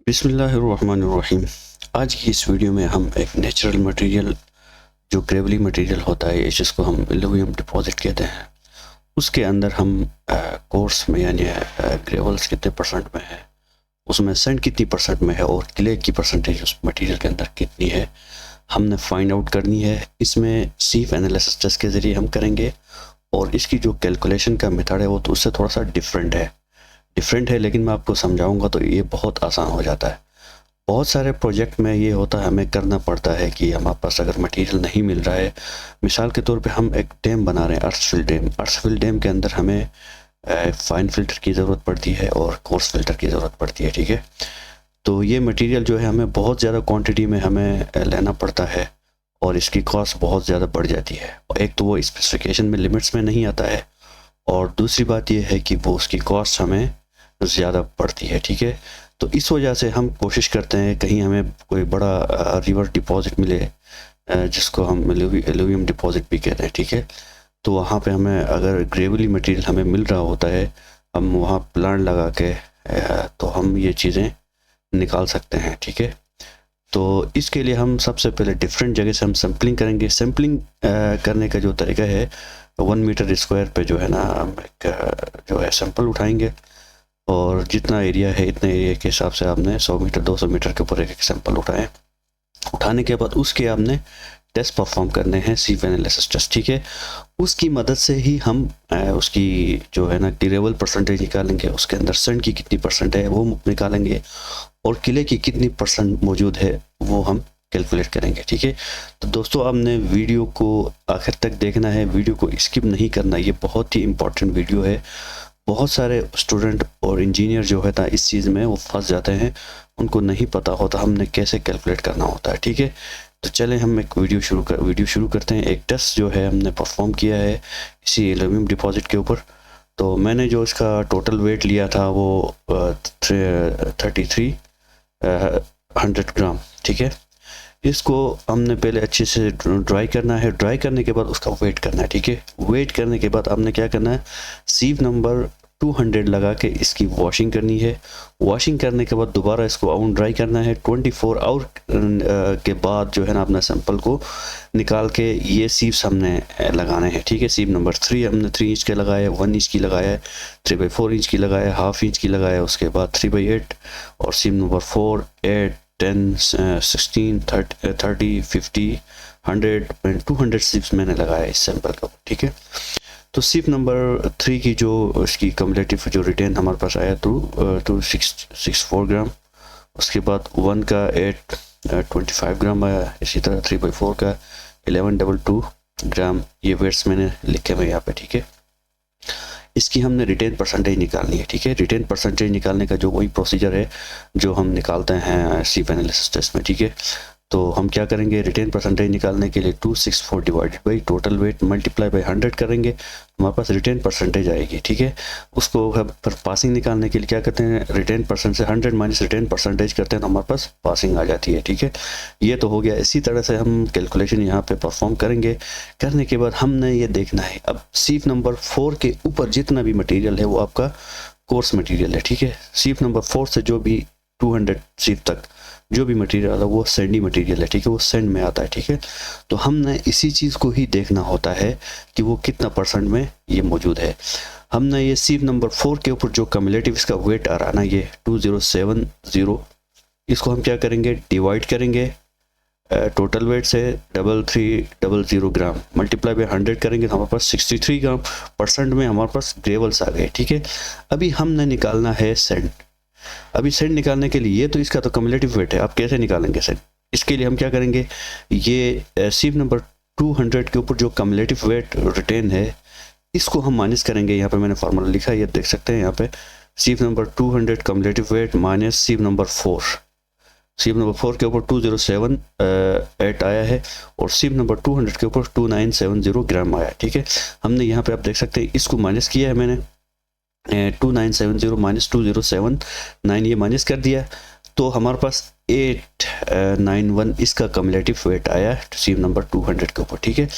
बिस्मिल्लाहिर्रहमानिर्रहीम। आज की इस वीडियो में हम एक नेचुरल मटेरियल जो ग्रेवली मटेरियल होता है जिसको हम एल्यूमिनियम डिपॉजिट कहते हैं, उसके अंदर हम कोर्स में यानी ग्रेवल्स कितने परसेंट में है, उसमें सैंड कितनी परसेंट में है और क्ले की परसेंटेज उस मटेरियल के अंदर कितनी है, हमने फाइंड आउट करनी है। इसमें सीफ एनालिसिस टेस्ट के ज़रिए हम करेंगे और इसकी जो कैलकुलेशन का मेथड है वो तो उससे थोड़ा सा डिफरेंट है, लेकिन मैं आपको समझाऊंगा तो ये बहुत आसान हो जाता है। बहुत सारे प्रोजेक्ट में ये होता है, हमें करना पड़ता है कि हमारे पास अगर मटेरियल नहीं मिल रहा है, मिसाल के तौर पे हम एक डैम बना रहे हैं, अर्शफिल डैम के अंदर हमें फाइन फिल्टर की ज़रूरत पड़ती है और कोर्स फिल्टर की ज़रूरत पड़ती है, ठीक है। तो ये मटेरियल जो है हमें बहुत ज़्यादा क्वांटिटी में हमें लेना पड़ता है और इसकी कॉस्ट बहुत ज़्यादा बढ़ जाती है। एक तो वो स्पेसिफिकेशन में लिमिट्स में नहीं आता है और दूसरी बात ये है कि वो उसकी कॉस्ट हमें ज़्यादा पड़ती है, ठीक है। तो इस वजह से हम कोशिश करते हैं कहीं हमें कोई बड़ा रिवर डिपॉजिट मिले, जिसको हम एल्यूमिनियम डिपॉजिट भी कहते हैं, ठीक है। तो वहाँ पे हमें अगर ग्रेवली मटेरियल हमें मिल रहा होता है, हम वहाँ प्लांट लगा के तो हम ये चीज़ें निकाल सकते हैं, ठीक है। तो इसके लिए हम सबसे पहले डिफरेंट जगह से हम सैम्पलिंग करेंगे। सैम्पलिंग करने का जो तरीका है, 1 मीटर स्क्वायर पे जो है ना, हम एक जो है सैंपल उठाएंगे और जितना एरिया है इतने एरिया के हिसाब से आपने 100 मीटर 200 मीटर के ऊपर एक सैंपल उठाने के बाद उसके आपने टेस्ट परफॉर्म करने हैं, सीफ एनालिसिस टेस्ट, ठीक है। उसकी मदद से ही हम उसकी जो है ना ड्यूरेबल परसेंटेज निकालेंगे, उसके अंदर सैंड की कितनी परसेंट है वो निकालेंगे और किले की कितनी परसेंट मौजूद है वो हम कैलकुलेट करेंगे, ठीक है। तो दोस्तों, आपने वीडियो को आखिर तक देखना है, वीडियो को स्किप नहीं करना, ये बहुत ही इम्पोर्टेंट वीडियो है। बहुत सारे स्टूडेंट और इंजीनियर जो है ना इस चीज़ में वो फंस जाते हैं, उनको नहीं पता होता हमने कैसे कैलकुलेट करना होता है, ठीक है। तो चलें हम एक वीडियो शुरू करते हैं। एक टेस्ट जो है हमने परफॉर्म किया है इसी एल्यूमिनियम डिपॉजिट के ऊपर। तो मैंने जो इसका टोटल वेट लिया था वो 3300 ग्राम, ठीक है। इसको हमने पहले अच्छे से ड्राई करना है, ड्राई करने के बाद उसका वेट करना है, ठीक है। वेट करने के बाद आपने क्या करना है, सीव नंबर 200 लगा के इसकी वॉशिंग करनी है। वॉशिंग करने के बाद दोबारा इसको आउन ड्राई करना है। 24 आवर के बाद जो है ना अपना सैंपल को निकाल के ये सीव्स हमने लगाने हैं, ठीक है। सीव नंबर 3 हमने 3 इंच के लगाया, 1 इंच की लगाया है, 3/4 इंच की लगाया, हाफ इंच की लगाया, उसके बाद 3/8 और सीव नंबर 4, 8, 10, 16, 30, 50, 100, 200 सिप्स मैंने लगाया इस सैंपल का, ठीक है। तो सिप नंबर 3 की जो इसकी कम्युलेटिव जो रिटेन हमारे पास आया 264 ग्राम। उसके बाद 1 का 825 ग्राम आया। इसी तरह 3/4 का 1122 ग्राम। ये वेट्स मैंने लिखे हुए यहाँ पे, ठीक है। इसकी हमने रिटेन परसेंटेज निकालनी है, ठीक है। रिटेन परसेंटेज निकालने का जो वही प्रोसीजर है जो हम निकालते हैं सीफ एनालिसिस टेस्ट में, ठीक है। तो हम क्या करेंगे, रिटेन परसेंटेज निकालने के लिए 264 divided by total weight multiply by 100 करेंगे, हमारे पास रिटेन परसेंटेज आएगी, ठीक है। उसको फिर पासिंग निकालने के लिए क्या करते हैं, रिटेन परसेंट से 100 माइनस रिटेन परसेंटेज करते हैं तो हमारे पास पासिंग आ जाती है, ठीक है। ये तो हो गया। इसी तरह से हम कैलकुलेशन यहाँ पे परफॉर्म करेंगे। करने के बाद हमने ये देखना है, अब सीफ नंबर 4 के ऊपर जितना भी मटीरियल है वो आपका कोर्स मटीरियल है, ठीक है। सीफ नंबर 4 से जो भी 200 सीफ तक जो भी मटेरियल आता है वो सैंडी मटेरियल है, ठीक है, वो सैंड में आता है, ठीक है। तो हमने इसी चीज़ को ही देखना होता है कि वो कितना परसेंट में ये मौजूद है। हमने ये सीव नंबर 4 के ऊपर जो कम्युलेटिव इसका वेट आ रहा है ना, ये 2070, इसको हम क्या करेंगे, डिवाइड करेंगे टोटल वेट से 3300 ग्राम मल्टीप्लाई बाई 100 करेंगे तो हमारे पास 63 ग्राम परसेंट में हमारे पास ग्रेवल्स आ गए, ठीक है। अभी हमने निकालना है सैंड। अभी सैंड निकालने के लिए, ये तो इसका तो कम्युलेटिव वेट है, आप कैसे निकालेंगे सैंड, इसके लिए हम क्या करेंगे, ये सीव नंबर 200 के ऊपर जो कम्युलेटिव वेट रिटेन है इसको हम माइनस करेंगे। यहाँ पे मैंने फार्मूला लिखा है, ये देख सकते हैं यहाँ पे, sieve number 200 cumulative weight minus sieve number 4। Sieve number 4 के ऊपर 2078 आया है और सीव नंबर 200 के ऊपर 2970 ग्राम आया है, ठीक है। हमने यहाँ पे आप देख सकते हैं इसको माइनस किया है मैंने, 2970 माइनस 2079 ये माइनस कर दिया तो हमारे पास 891 इसका कम्युलेटिव वेट आया है सीव नंबर 200 के ऊपर, ठीक है।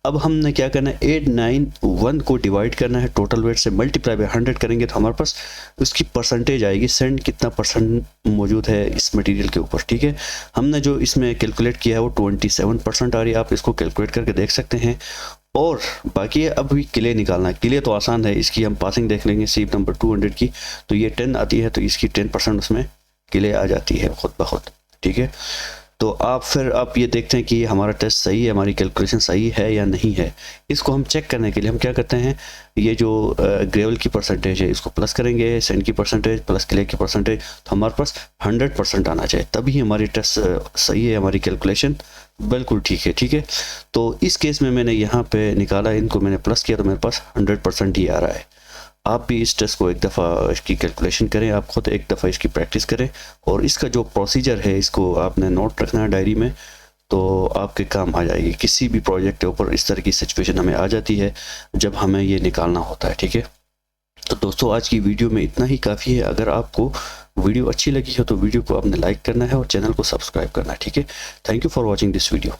अब हमने क्या करना है, 891 को डिवाइड करना है टोटल वेट से, मल्टीप्लाई बाय 100 करेंगे तो हमारे पास उसकी परसेंटेज आएगी, सेंड कितना परसेंट मौजूद है इस मटेरियल के ऊपर, ठीक है। हमने जो इसमें कैलकुलेट किया है वो 27% आ रही है, आप इसको कैलकुलेट करके देख सकते हैं। और बाकी है अभी किले निकालना है। किले तो आसान है, इसकी हम पासिंग देख लेंगे सीव नंबर 200 की, तो ये 10 आती है, तो इसकी 10% उसमें किले आ जाती है खुद ब खुद, ठीक है। तो आप ये देखते हैं कि हमारा टेस्ट सही है, हमारी कैलकुलेशन सही है या नहीं है। इसको हम चेक करने के लिए हम क्या करते हैं, ये जो ग्रेवल की परसेंटेज है इसको प्लस करेंगे, सैंड की परसेंटेज प्लस क्ले की परसेंटेज, तो हमारे पास 100% आना चाहिए, तभी हमारी टेस्ट सही है, हमारी कैलकुलेशन बिल्कुल ठीक है, ठीक है। तो इस केस में मैंने यहाँ पे निकाला, इनको मैंने प्लस किया तो मेरे पास 100% ही आ रहा है। आप भी इस टेस्ट को एक दफ़ा इसकी कैलकुलेशन करें, आप खुद एक दफ़ा इसकी प्रैक्टिस करें, और इसका जो प्रोसीजर है इसको आपने नोट रखना है डायरी में, तो आपके काम आ जाएगी। किसी भी प्रोजेक्ट के ऊपर इस तरह की सिचुएशन हमें आ जाती है जब हमें ये निकालना होता है, ठीक है। तो दोस्तों आज की वीडियो में इतना ही काफ़ी है। अगर आपको वीडियो अच्छी लगी हो तो वीडियो को आपने लाइक करना है और चैनल को सब्सक्राइब करना है, ठीक है। Thank you for watching this video.